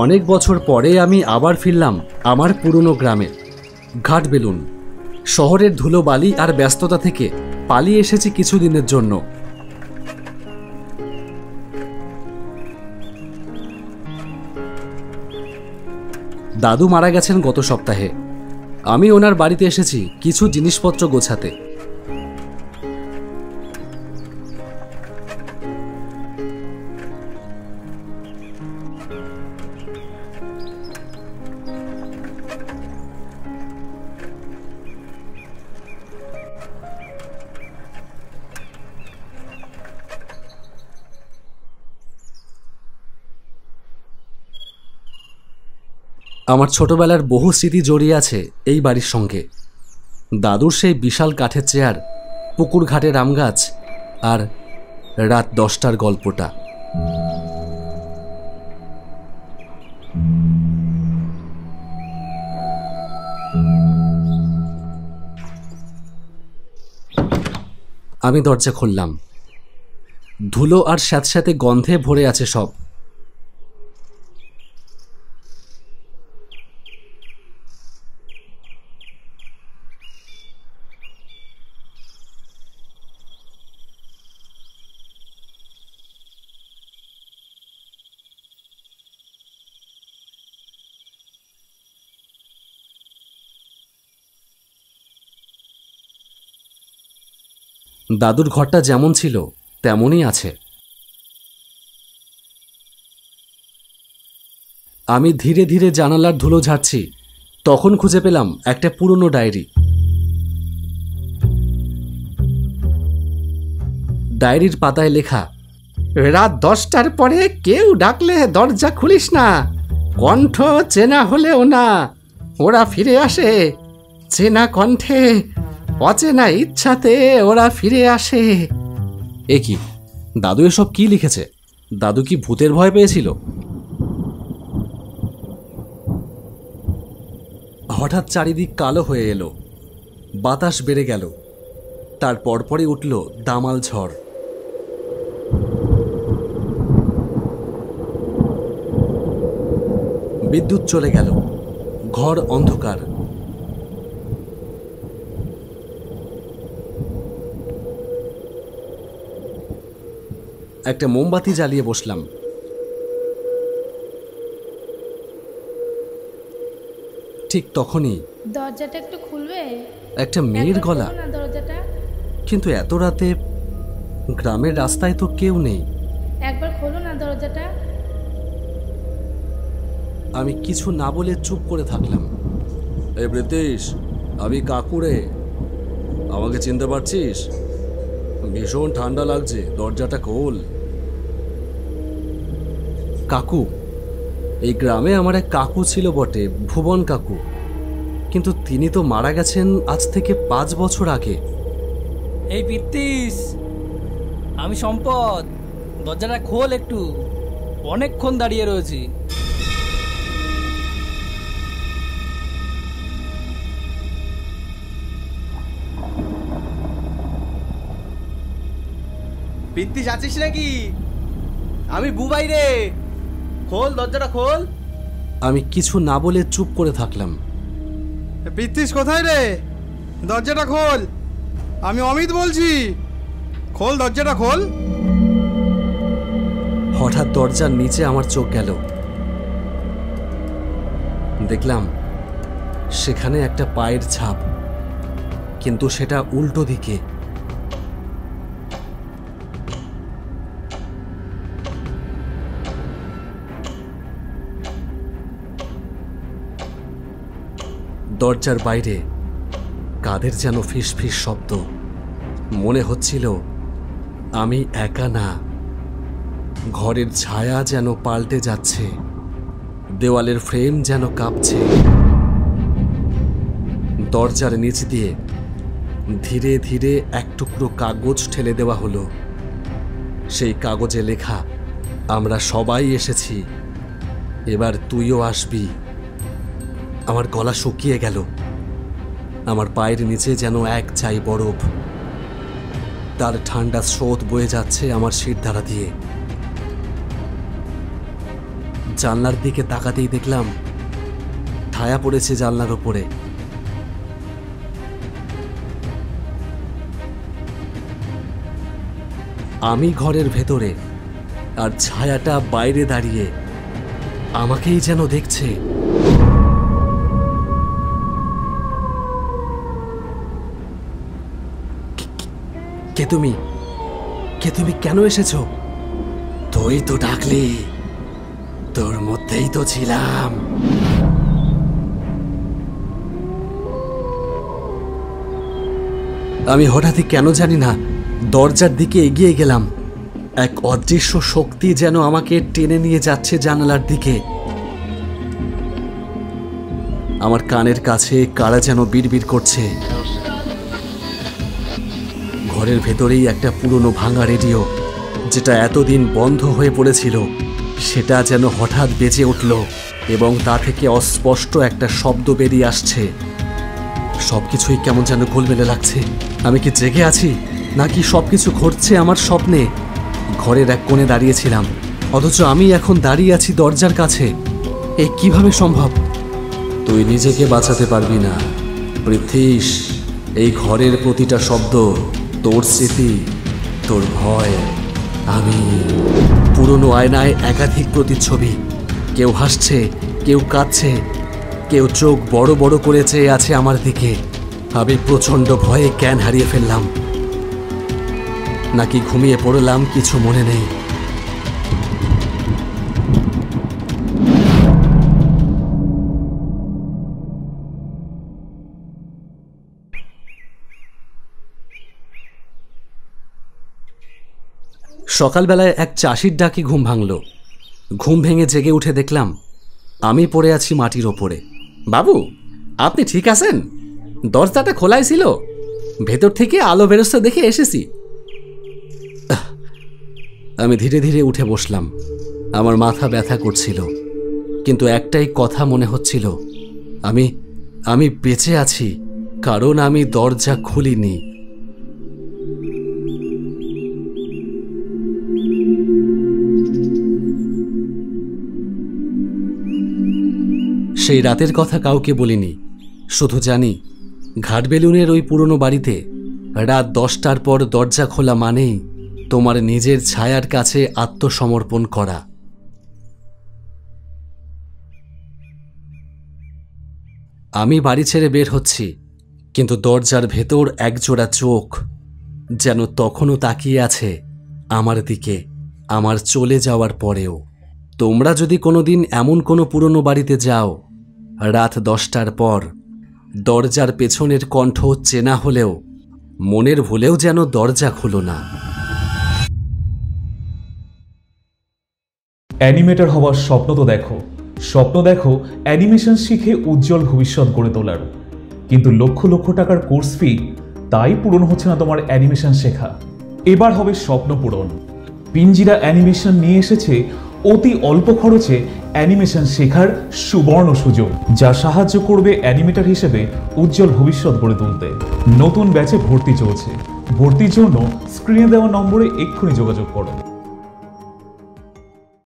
অনেক বছর পরে আমি আবার ফিরলাম আমার পুরনো গ্রামে, ঘাটবেলুন। শহরের ধুলোবালি আর ব্যস্ততা থেকে পালিয়ে এসেছি কিছুদিনের জন্য। দাদু মারা গেছেন গত সপ্তাহে। আমি ওনার বাড়িতে এসেছি কিছু জিনিসপত্র গোছাতে। আমার ছোটবেলার বহু স্মৃতি জড়িয়ে আছে এই বাড়ির সঙ্গে। দাদুর সেই বিশাল কাঠের চেয়ার, পুকুর ঘাটের আম গাছ আর রাত 10টার গল্পটা। আমি দরজা খুললাম। ধুলো আর স্যাঁতস্যাঁতে গন্ধে ভরে আছে সব। দাদুর ঘরটা যেমন ছিল তেমনই আছে। আমি ধীরে ধীরে জানালার ধুলো ঝাড়ছি, তখন খুঁজে পেলাম একটা পুরনো ডায়েরি। ডায়েরির পাতায় লেখা, রাত 10টার পরে কেউ ডাকলে দরজা খুলিস না, কণ্ঠ চেনা হলেও না, ওরা ফিরে আসে, চেনা কণ্ঠে, অচেনা ইচ্ছাতে ওরা ফিরে আসে। এ কি, দাদু এসব কি লিখেছে? দাদু কি ভূতের ভয় পেয়েছিল? হঠাৎ চারিদিক কালো হয়ে এলো, বাতাস বেড়ে গেল, তার পরপরই উঠল দামাল ঝড়। বিদ্যুৎ চলে গেল, ঘর অন্ধকার। একটা মোমবাতি জ্বালিয়ে বসলাম। ঠিক তখনই দরজাটা একটু খুলবে? একটা মেয়ের গলা। দরজাটা কিন্তু এত রাতে গ্রামের রাস্তায় তো কেউ নেই। একবার খোলো না দরজাটা। আমি কিছু না বলে চুপ করে থাকলাম। এই ব্রিটিশ, আমি কাকুরে, আমাকে চিনতে পারছিস? ভীষণ ঠান্ডা লাগছে, দরজাটা খোল। কাকু, এই গ্রামে আমার এক কাকু ছিল বটে, ভুবন কাকু, কিন্তু তিনি তো মারা গেছেন আজ থেকে 5 বছর আগে। এই পিত্তিস, আমি সম্পদ, দরজাটা খোল একটু, অনেকক্ষণ দাঁড়িয়ে রয়েছি। পিত্তিস আছিস নাকি? আমি বুবাই রে, খোল দরজাটা খোল। আমি কিছু না বলে চুপ করে থাকলাম। পিত্তিস কোথায় রে? দরজাটা খোল, আমি অমিত বলছি, খোল দরজাটা খোল। হঠাৎ দরজার নিচে আমার চোখ গেল। দেখলাম সেখানে একটা পায়ের ছাপ, কিন্তু সেটা উল্টো দিকে। দরজার বাইরে কাদের যেন ফিসফিস শব্দ। মনে হচ্ছিল আমি একা না, ঘরের ছায়া যেন পাল্টে যাচ্ছে, দেওয়ালের ফ্রেম যেন কাঁপছে। দরজার নিচ দিয়ে ধীরে ধীরে এক টুকরো কাগজ ঠেলে দেওয়া হলো। সেই কাগজে লেখা, আমরা সবাই এসেছি, এবার তুইও আসবি। আমার গলা শুকিয়ে গেল। আমার পায়ের নিচে যেন এক চাই বরফ, তার ঠান্ডা স্রোত বয়ে যাচ্ছে আমার শিরদাঁড়া দিয়ে। জানলার দিকে তাকাতেই দেখলাম ছায়া পড়েছে জানলার ওপরে। আমি ঘরের ভেতরে, আর ছায়াটা বাইরে দাঁড়িয়ে আমাকেই যেন দেখছে। কে তুমি? কে তুমি? কেন এসেছো? তুই তো ডাকলি, তোর মধ্যেই তো ছিলাম। আমি হঠাৎই কেন জানি না দরজার দিকে এগিয়ে গেলাম। এক অদৃশ্য শক্তি যেন আমাকে টেনে নিয়ে যাচ্ছে জানালার দিকে। আমার কানের কাছে কারা যেন বিড়বিড় করছে। ঘরের ভেতরেই একটা পুরনো ভাঙা রেডিও, যেটা এতদিন বন্ধ হয়ে পড়েছিল, সেটা যেন হঠাৎ বেজে উঠল এবং তা থেকে অস্পষ্ট একটা শব্দ বেরিয়ে আসছে। সবকিছুই কেমন যেন গোলমেলে লাগছে। আমি কি জেগে আছি নাকি সবকিছু ঘটছে আমার স্বপ্নে? ঘরের এক কোণে দাঁড়িয়েছিলাম, অথচ আমি এখন দাঁড়িয়ে আছি দরজার কাছে। এই কিভাবে সম্ভব? তুই নিজেকে বাঁচাতে পারবি না পৃথ্বীশ। এই ঘরের প্রতিটা শব্দ তোর স্মৃতি, তোর ভয়। আমি পুরনো আয়নায় একাধিক প্রতিচ্ছবি। কেউ হাসছে, কেউ কাঁদছে, কেউ চোখ বড় বড় করে চেয়ে আছে আমার দিকে। আমি প্রচণ্ড ভয়ে জ্ঞান হারিয়ে ফেললাম, নাকি ঘুমিয়ে পড়লাম কিছু মনে নেই। সকালবেলায় এক চাষির ডাকে ঘুম ভাঙল। ঘুম ভেঙে জেগে উঠে দেখলাম আমি পড়ে আছি মাটির ওপরে। বাবু, আপনি ঠিক আছেন? দরজাটা খোলাই ছিল, ভেতর থেকে আলো বেরোচ্ছে দেখে এসেছি। আমি ধীরে ধীরে উঠে বসলাম। আমার মাথা ব্যথা করছিল, কিন্তু একটাই কথা মনে হচ্ছিল, আমি বেঁচে আছি, কারণ আমি দরজা খুলিনি। সেই রাতের কথা কাউকে বলিনি, শুধু জানি ঘাটবেলুনের ওই পুরনো বাড়িতে রাত 10টার পর দরজা খোলা মানেই তোমার নিজের ছায়ার কাছে আত্মসমর্পণ করা। আমি বাড়ি ছেড়ে বের হচ্ছি, কিন্তু দরজার ভেতর একজোড়া চোখ যেন তখনও তাকিয়ে আছে আমার দিকে, আমার চলে যাওয়ার পরেও। তোমরা যদি কোনোদিন এমন কোনো পুরনো বাড়িতে যাও, রাত 10টার পর দরজার পেছনের কণ্ঠ চেনা হলেও মনের ভুলেও যেন দরজা খুলো না। অ্যানিমেটর হওয়ার স্বপ্ন তো দেখো, স্বপ্ন দেখো অ্যানিমেশন শিখে উজ্জ্বল ভবিষ্যৎ গড়ে তোলার, কিন্তু লক্ষ লক্ষ টাকার কোর্স ফি, তাই পূরণ হচ্ছে না তোমার অ্যানিমেশন শেখা। এবার হবে স্বপ্ন পূরণ। পিঞ্জিরা অ্যানিমেশন নিয়ে এসেছে অতি অল্প খরচে অ্যানিমেশন শেখার সুবর্ণ সুযোগ, যা সাহায্য করবে অ্যানিমেটর হিসেবে উজ্জ্বল ভবিষ্যৎ গড়ে তুলতে। নতুন ব্যাচে ভর্তি চলছে। ভর্তির জন্য স্ক্রিনে দেওয়া নম্বরে এক্ষুনি যোগাযোগ করো।